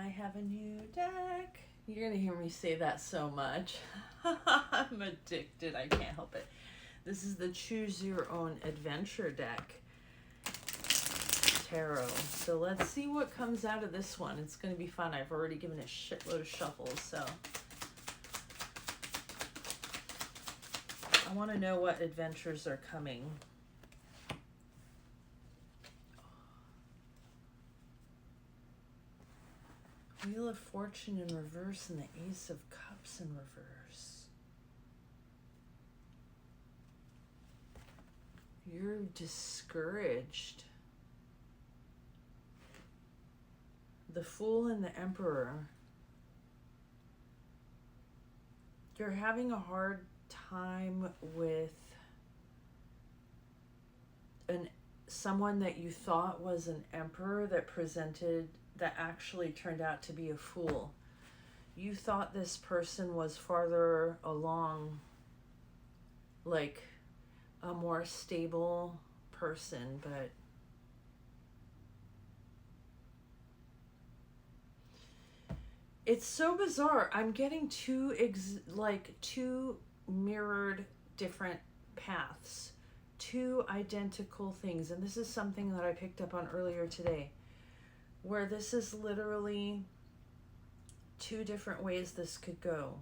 have a new deck. You're going to hear me say that so much. I'm addicted. I can't help it. This is the Choose Your Own Adventure deck tarot. So let's see what comes out of this one. It's going to be fun. I've already given a shitload of shuffles, so I want to know what adventures are coming. Wheel of Fortune in reverse and the Ace of Cups in reverse. You're discouraged. The Fool and the Emperor. You're having a hard time with someone that you thought was an emperor that actually turned out to be a fool. You thought this person was farther along, like a more stable person, but it's so bizarre. I'm getting two mirrored different paths, two identical things. And this is something that I picked up on earlier today, where this is literally two different ways this could go.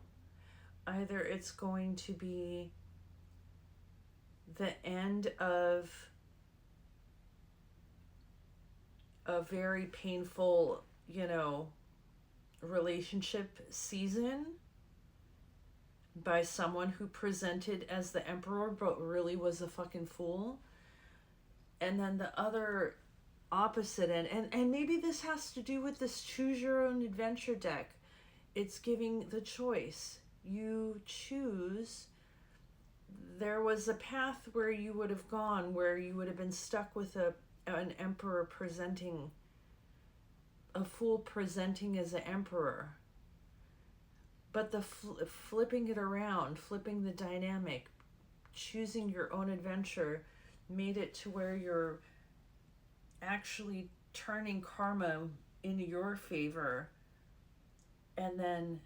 Either it's going to be the end of a very painful, relationship season by someone who presented as the emperor but really was a fucking fool. And then the other opposite end, and maybe this has to do with this Choose Your Own Adventure deck. It's giving the choice. You choose. There was a path where you would have gone, where you would have been stuck with an emperor presenting, a fool presenting as an emperor. But the flipping it around, flipping the dynamic, choosing your own adventure, made it to where you're actually turning karma in your favor and then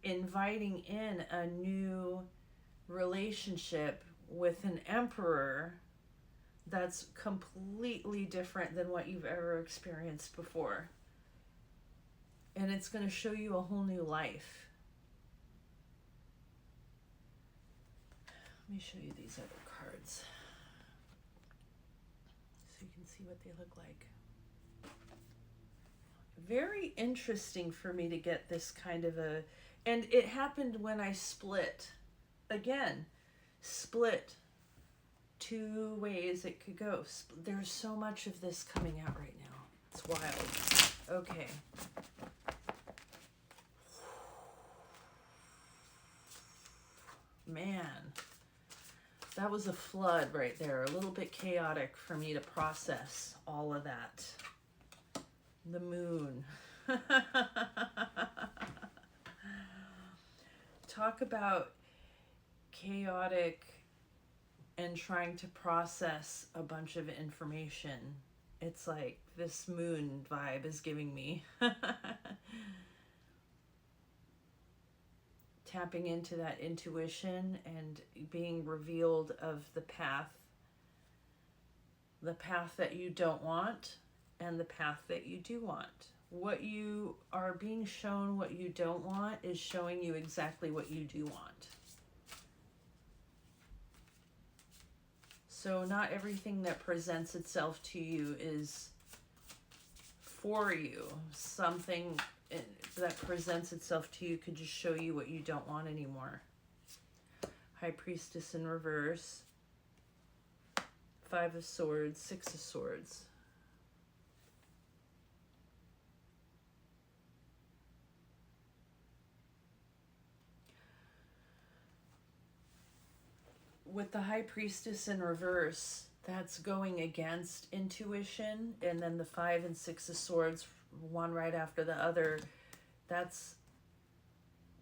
inviting in a new relationship with an emperor that's completely different than what you've ever experienced before. And it's going to show you a whole new life. Let me show you these other cards so you can see what they look like. Very interesting for me to get this kind of and it happened when I split. Again, split. Two ways it could go. There's so much of this coming out right now. It's wild. Okay. Man, that was a flood right there. A little bit chaotic for me to process all of that. The moon. Talk about chaotic and trying to process a bunch of information. It's like this moon vibe is giving me. Tapping into that intuition and being revealed of the path that you don't want and the path that you do want. What you are being shown, what you don't want, is showing you exactly what you do want. So not everything that presents itself to you is for you. Something that presents itself to you could just show you what you don't want anymore. High Priestess in reverse. 5 of Swords, 6 of Swords. With the High Priestess in reverse, that's going against intuition. And then the 5 and 6 of Swords, one right after the other, that's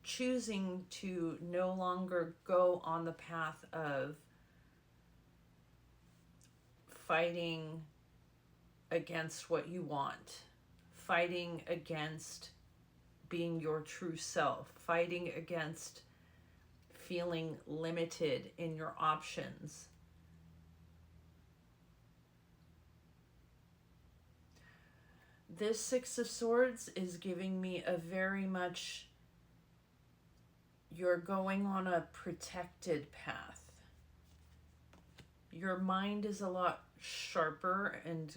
choosing to no longer go on the path of fighting against what you want, fighting against being your true self, fighting against feeling limited in your options. This Six of Swords is giving me a very much, you're going on a protected path. Your mind is a lot sharper and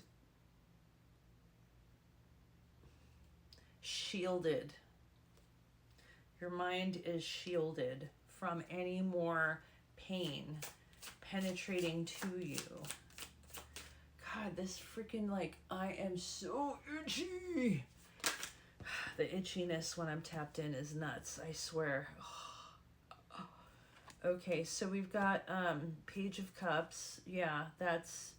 shielded. Your mind is shielded from any more pain penetrating to you. God, this freaking, like, I am so itchy. The itchiness when I'm tapped in is nuts, I swear. Okay, so we've got Page of Cups. Yeah, that's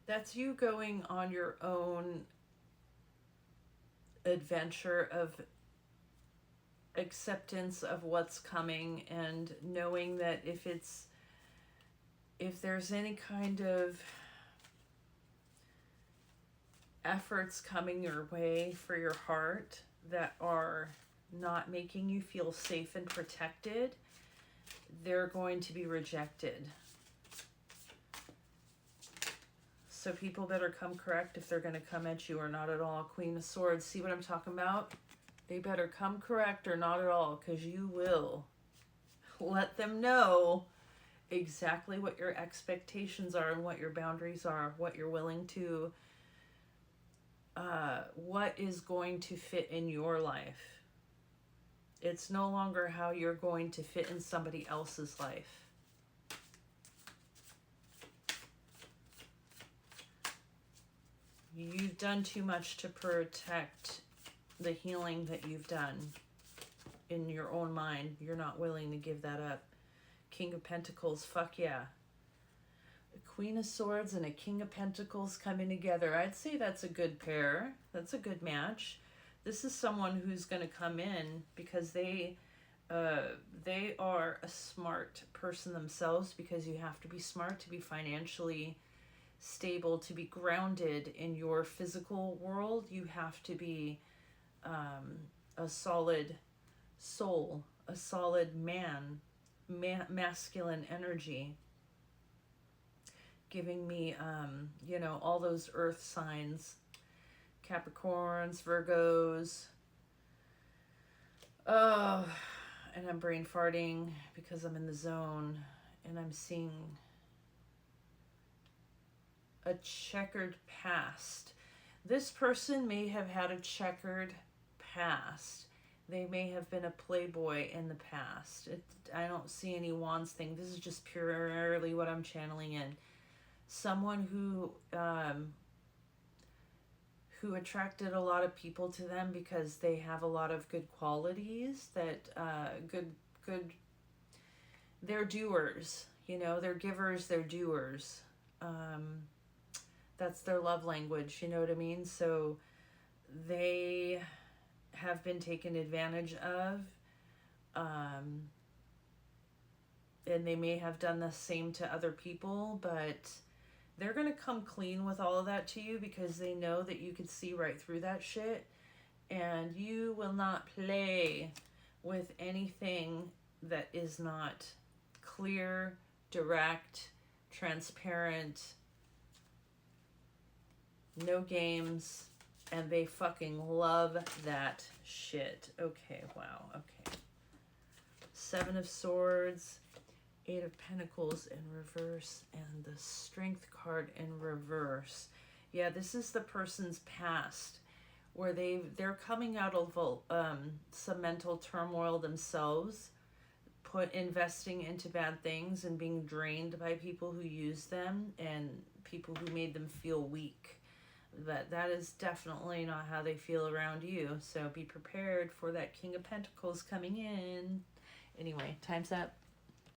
that's you going on your own adventure of acceptance of what's coming, and knowing that if there's any kind of efforts coming your way for your heart that are not making you feel safe and protected, they're going to be rejected. So people better come correct if they're going to come at you, or not at all. Queen of Swords, see what I'm talking about? They better come correct or not at all, because you will. Let them know exactly what your expectations are and what your boundaries are, what you're willing to, what is going to fit in your life. It's no longer how you're going to fit in somebody else's life. You've done too much to protect the healing that you've done in your own mind. You're not willing to give that up. King of Pentacles, fuck yeah. A Queen of Swords and a King of Pentacles coming together. I'd say that's a good pair. That's a good match. This is someone who's going to come in because they are a smart person themselves, because you have to be smart to be financially stable, to be grounded in your physical world. You have to be a solid soul, a solid masculine energy, giving me all those earth signs, Capricorns, Virgos. Oh, and I'm brain farting because I'm in the zone, and I'm seeing a checkered past. This person may have had a checkered past. They may have been a playboy in the past. I don't see any wands thing. This is just purely what I'm channeling in. Someone who attracted a lot of people to them because they have a lot of good qualities, that they're doers, they're givers, they're doers. That's their love language, you know what I mean? So they have been taken advantage of, and they may have done the same to other people, but they're going to come clean with all of that to you, because they know that you can see right through that shit, and you will not play with anything that is not clear, direct, transparent, no games, and they fucking love that shit. Okay, wow, okay. Seven of Swords, Eight of Pentacles in reverse, and the Strength card in reverse. Yeah, this is the person's past, where they're coming out of some mental turmoil themselves, investing into bad things and being drained by people who use them and people who made them feel weak. But that is definitely not how they feel around you. So be prepared for that King of Pentacles coming in. Anyway, time's up.